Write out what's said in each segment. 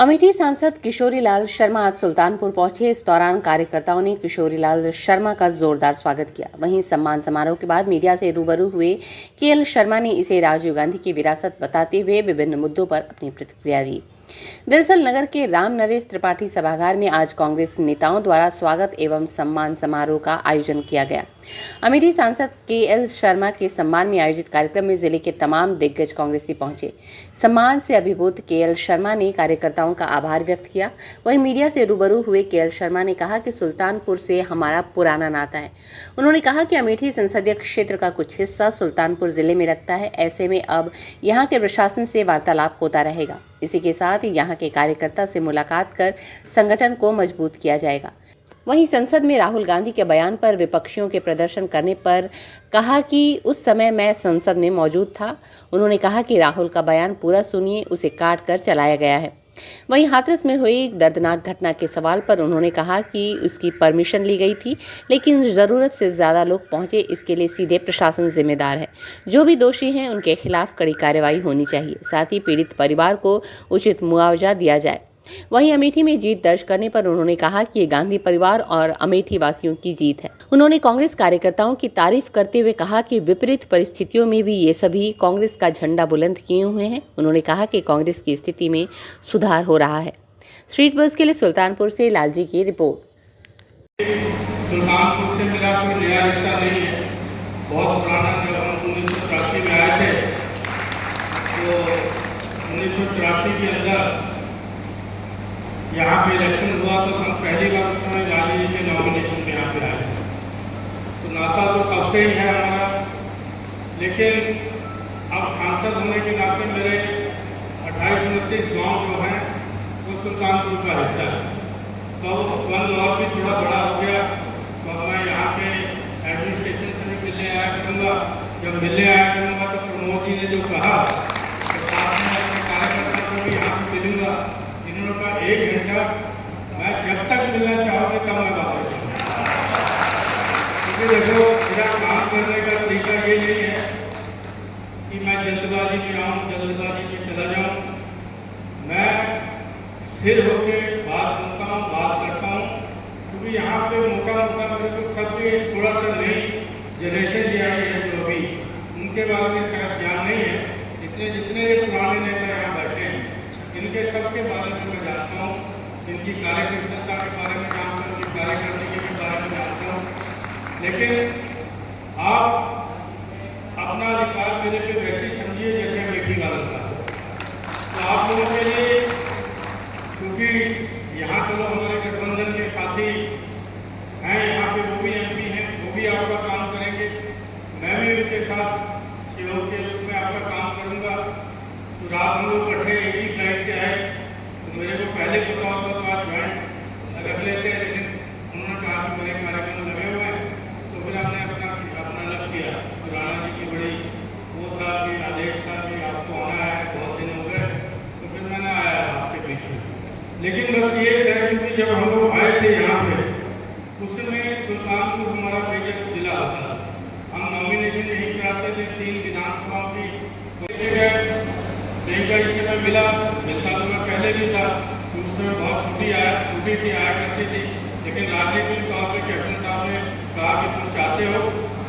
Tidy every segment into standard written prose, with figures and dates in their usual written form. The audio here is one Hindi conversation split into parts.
अमेठी सांसद किशोरीलाल शर्मा आज सुल्तानपुर पहुंचे। इस दौरान कार्यकर्ताओं ने किशोरीलाल शर्मा का जोरदार स्वागत किया। वहीं सम्मान समारोह के बाद मीडिया से रूबरू हुए केएल शर्मा ने इसे राजीव गांधी की विरासत बताते हुए विभिन्न मुद्दों पर अपनी प्रतिक्रिया दी। दरअसल नगर के राम नरेश त्रिपाठी सभागार में आज कांग्रेस नेताओं द्वारा स्वागत एवं सम्मान समारोह का आयोजन किया गया। अमेठी सांसद केएल शर्मा के सम्मान में आयोजित कार्यक्रम में जिले के तमाम दिग्गज कांग्रेसी पहुंचे। सम्मान से अभिभूत केएल शर्मा ने कार्यकर्ताओं का आभार व्यक्त किया। वहीं मीडिया से रूबरू हुए केएल शर्मा ने कहा कि सुल्तानपुर से हमारा पुराना नाता है। उन्होंने कहा कि अमेठी संसदीय क्षेत्र का कुछ हिस्सा सुल्तानपुर जिले में लगता है। ऐसे में अब यहाँ के प्रशासन से वार्तालाप होता रहेगा। इसी के साथ यहाँ के कार्यकर्ता से मुलाकात कर संगठन को मजबूत किया जाएगा। वहीं संसद में राहुल गांधी के बयान पर विपक्षियों के प्रदर्शन करने पर कहा कि उस समय मैं संसद में मौजूद था। उन्होंने कहा कि राहुल का बयान पूरा सुनिए, उसे काट कर चलाया गया है। वहीं हाथरस में हुई दर्दनाक घटना के सवाल पर उन्होंने कहा कि उसकी परमिशन ली गई थी, लेकिन ज़रूरत से ज़्यादा लोग पहुंचे। इसके लिए सीधे प्रशासन जिम्मेदार है। जो भी दोषी हैं उनके खिलाफ कड़ी कार्रवाई होनी चाहिए। साथ ही पीड़ित परिवार को उचित मुआवजा दिया जाए। वहीं अमेठी में जीत दर्ज करने पर उन्होंने कहा कि ये गांधी परिवार और अमेठी वासियों की जीत है। उन्होंने कांग्रेस कार्यकर्ताओं की तारीफ करते हुए कहा कि विपरीत परिस्थितियों में भी ये सभी कांग्रेस का झंडा बुलंद किए हुए हैं। उन्होंने कहा कि कांग्रेस की स्थिति में सुधार हो रहा है। स्ट्रीट बज़ के लिए सुल्तानपुर से लालजी की रिपोर्ट। सुल्तानपुर से मेरा कोई नया रिश्ता नहीं है, बहुत पुराना। जब हम 1984 में आए थे तो 1984 के अंदर यहाँ पे इलेक्शन हुआ तो हम पहली बार उस समय गांधी जी के नॉमिनेशन में यहाँ पे आए थे। तो नाता तो तब से ही है हमारा, लेकिन अब सांसद होने के नाते मेरे 28-29 गाँव जो हैं वो सुल्तानपुर का हिस्सा है। तो संबंध और भी थोड़ा बड़ा हो गया। तो मैं यहाँ पे एडमिनिस्ट्रेशन से भी मिलने आया करूँगा। जब मिलने आया करूँगा तो प्रमोद जी ने जो कहा तो साथ में अपने कार्यकर्ता को भी यहाँ पे मिलूँगा। इन्होंने कहा 1 घंटा, मैं जब तक मिलना चाहोगे तब मैं वापस आऊँगा। क्योंकि देखो मेरा काम करने का तरीका ये नहीं है कि मैं जल्दबाजी में आऊँ, जल्दबाजी में चला जाऊँ। मैं स्थिर होकर बात सुनता हूँ, बात करता हूँ। क्योंकि यहाँ पे मोटा मेरे को सबके थोड़ा सा नई जनरेशन जो आई है जो अभी, उनके बारे में शायद ज्ञान नहीं है। जितने पुराने नेता यहाँ बैठे हैं इनके सबके बारे में मैं जानता हूँ। इनकी कार्यक्षमता के बारे में जानता हूँ, इनकी कार्यकर्ता के बारे में जानता हूँ। लेकिन आप अपना अधिकार मेरे पे वैसे समझिए जैसे अमेठी वाला था। तो आप लोगों के लिए, क्योंकि यहाँ चलो हमारे गठबंधन के साथी हैं, यहाँ पे वो भी एमपी हैं, वो भी आपका काम करेंगे। मैं भी उनके साथ सेवक के रूप में आपका काम करूँगा। तो रात हम लोग इकट्ठे एक ही फ्लाइट से आए। तो मेरे को पहले पता होता तो आप ज्वाइंट रख लेते, लेकिन उन्होंने कहा कि मेरे कार्यक्रम लगे हुए हैं। तो फिर हमने अपना अलग किया। तो राणा जी की बड़ी वो था कि आदेश था कि आपको आना है, बहुत दिन हो गए। तो फिर मैंने आया आपके बीच में। लेकिन बस ये है कि जब हम लोग आए थे यहाँ पे, उस समय सुल्तानपुर हमारा मेजर जिला होता था। हम नॉमिनेशन यहीं कराते थे 3 विधानसभाओं की। प्रियंका जी से मैं मिलता तो मैं पहले भी था। तो उस समय बहुत छोटी थी, आया करती थी। लेकिन राजनीतिक तौर पर कैप्टन साहब ने कहा कि तुम चाहते हो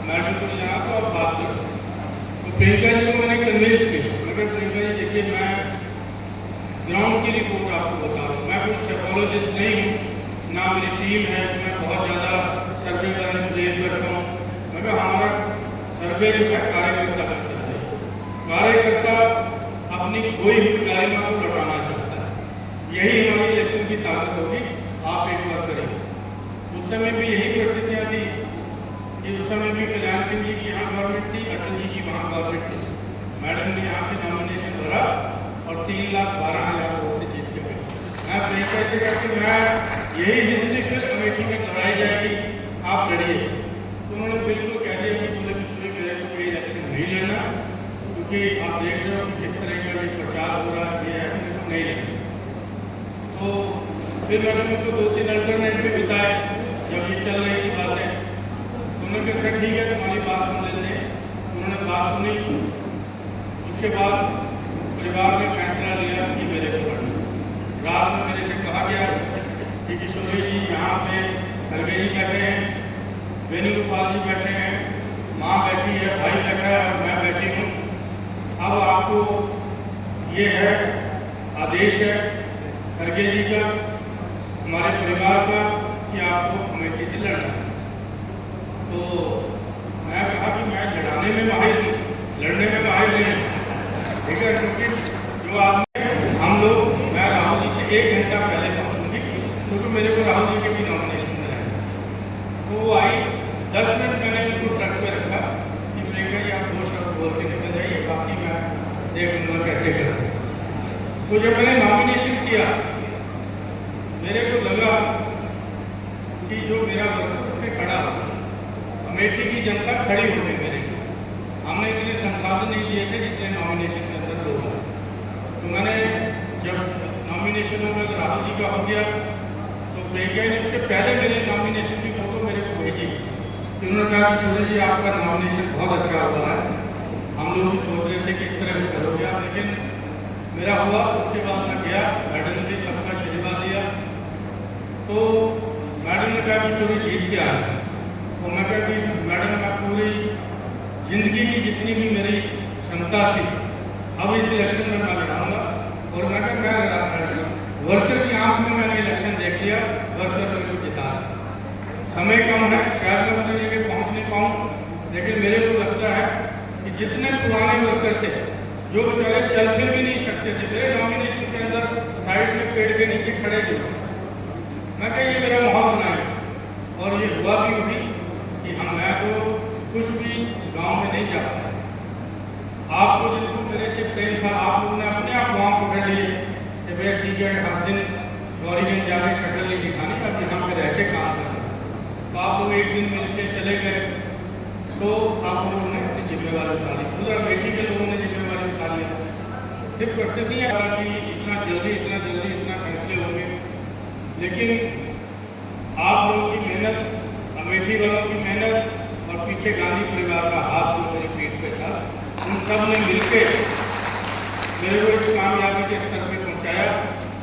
मैडम को यहाँ तो आप बात करो। तो प्रियंका जी को मैंने कन्विंस किया। मगर प्रियंका जी देखिए, मैं ग्राउंड की रिपोर्ट आपको बता रहा हूँ। मैं कोई साइकोलॉजिस्ट नहीं हूँ, ना मेरी टीम है। मैं बहुत ज़्यादा सर्वे करने में देर करता हूँ। मगर हमारा सर्वे जो है कार्यकर्ता कर सकते हैं। कार्यकर्ता अपनी खोई हुई गरिमा को लौटाना चाहता है। यही हमारी इलेक्शन की ताकत होगी। आप एक बार करेंगे। उस समय भी यही परिस्थितियाँ थी कि उस समय भी कल्याण सिंह जी की यहाँ गवर्नमेंट थी, अटल जी की वहाँ गवर्नमेंट थी। मैडम ने यहाँ से नॉमिनेशन भरा और 3,12,000 वोट से जीत के गए। मैं प्रियंका से कहती मैं यही हिस्ट्री फिर अमेठी में दोहराई जाएगी, आप लड़िए। तो उन्होंने बिल्कुल कह दिया कि पूरे विश्व में मेरे को ये इलेक्शन नहीं लेना, क्योंकि आप देख रहे हो कि किस तरह का ये प्रचार हो रहा है, ये है, मेरे को नहीं लेना। तो फिर मैंने उनको 2-3 अल्टरनेट भी बताए जब ये चल रही थी बातें। तो उन्होंने कहा ठीक है तुम्हारी बात सुन लेते हैं। उन्होंने बात सुनी। उसके बाद परिवार ने फैसला लिया कि मेरे को रात में मेरे से कहा गया कि किशोरी जी यहाँ पे खरगे जी बैठे हैं, वेणुगोपाल जी बैठे हैं, माँ बैठी है, भाई बैठा है और मैं बैठी हूँ। अब आपको ये है आदेश है खरगे जी का, हमारे परिवार का, कि आपको अमेठी से लड़ना है। तो मैं कहा कि मैं लड़ाने में माहिर हूँ, लड़ने में माहिर नहीं हूँ, ठीक है। क्योंकि जो आदमी हम लोग, मैं राहुल जी से 1 घंटा पहले पहुँचूँगी, क्योंकि मेरे को राहुल जी के भी नॉमिनेशन में है। तो वो आई, 10 मिनट मैंने उनको ट्रक पे रखा कि प्रियंका जी आप 2 शब्द बोल के निकल जाइए, बाकी मैं देख लूँगा कैसे करूँ। तो जब मैंने नॉमिनेशन किया, मेरे को लगा कि जो मेरा वर्कर पे खड़ा, अमेठी की जनता खड़ी हो गई मेरे को। हमने इतने संसाधन नहीं दिए थे जितने नॉमिनेशन के अंदर लोग हैं। तो मैंने जब नॉमिनेशन हो गया, राहुल जी का हो गया, तो प्रियंका ने उसके पहले मेरे नॉमिनेशन की फोटो मेरे को भेजी। तो उन्होंने कहा कि सूरज जी आपका नॉमिनेशन बहुत अच्छा हुआ है, हम लोग भी सोच रहे थे कि इस तरह भी करोगे आप, लेकिन मेरा हुआ। उसके बाद मैं गया, मैडम ने सबका आशीर्वाद दिया। तो मैडम ने कहा कि सूरज जीत के आया। तो मैं कहा कि मैडम मैं पूरी ज़िंदगी की जितनी भी मेरी क्षमता थी, अब इस इलेक्शन में मैं लड़ाऊँगा। और मैं कहा मैं वर्कर की आंख में मैंने इलेक्शन देख लिया, वर्कर मेरे को जिता। समय कम है, शायद मैं अपनी जगह पहुँच नहीं पाऊँ, लेकिन मेरे को लगता है कि जितने पुराने वर्कर थे, जो बेचारे चल फिर भी नहीं सकते थे, मेरे नॉमिनेशन के अंदर साइड में पेड़ के नीचे खड़े थे, मैं कहा ये मेरा माहौल बनाए। और ये हुआ भी वही कि मैं तो कुछ भी गांव में नहीं जा पाया। आपको जिनको मेरे से प्रेम था, आप लोगों ने अपने आप गाँव पकड़ लिए कि भैया ठीक है, हर दिन गौरीगंज जाके शक्ल नहीं दिखानी, अब यहाँ पे रह के काम करना। तो आप लोग एक दिन मिल के चले गए, तो आप लोगों ने अपनी जिम्मेवारी उठा ली, उधर अमेठी के लोगों ने जिम्मेवारी उठा ली। फिर परिस्थिति है कि इतना जल्दी फैसले होंगे, लेकिन आप लोगों की मेहनत, अमेठी वालों की मेहनत और पीछे गांधी परिवार का हाथ जो मेरी पीठ पे था, उन सब ने मिलकर मेरे को इस कामयाबी के स्तर पे पहुंचाया।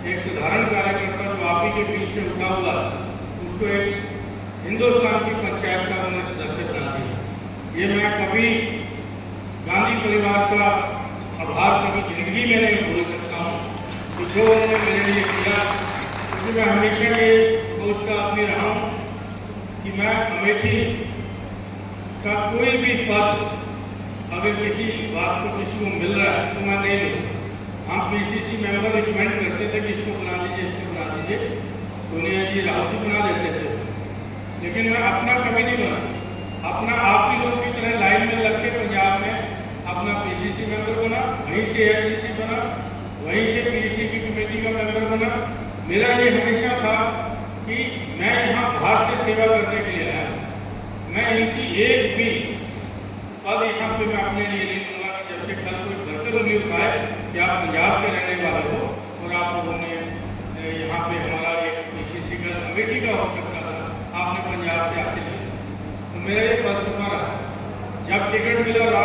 एक साधारण कार्यकर्ता जो आप ही के बीच से उठा हुआ, उसको एक हिंदुस्तान की पंचायत का उन्होंने सदस्य बना दिया। ये मैं कभी गांधी परिवार का आभार कभी जिंदगी में नहीं भूल सकता हूँ, तो जो उन्होंने मेरे लिए किया। क्योंकि मैं हमेशा ये सोच का आदमी रहा हूँ कि मैं अमेठी का कोई भी पद अगर किसी बात को किसी को मिल रहा है तो मैं नहीं लूँ। हम पीसीसी मेंबर रिकमेंड करते थे कि इसको बना दीजिए, इसको बना दीजिए, सोनिया जी, राहुल जी बना देते थे, लेकिन मैं अपना कभी नहीं बना। अपना आप ही लोगों की तरह लाइन में लग के पंजाब में अपना पीसीसी मेंबर बना, वहीं से एआईसीसी बना, वहीं से पीसीसी की कमेटी का मेंबर बना। मेरा ये हमेशा था कि मैं यहाँ बाहर से सेवा करने के लिए आया, मैं इनकी एक भी पद यहाँ पे मैं अपने लिए नहीं लूँगा कि जब से कल कोई वर्कर नहीं उठाए कि आप पंजाब के रहने वाले हो और आप लोगों ने यहाँ पे हमारा एक पीसीसी का अमेठी का हो सकता था, आपने पंजाब से आके लिया। तो मेरा ये फलसफा रहा, जब टिकट मिला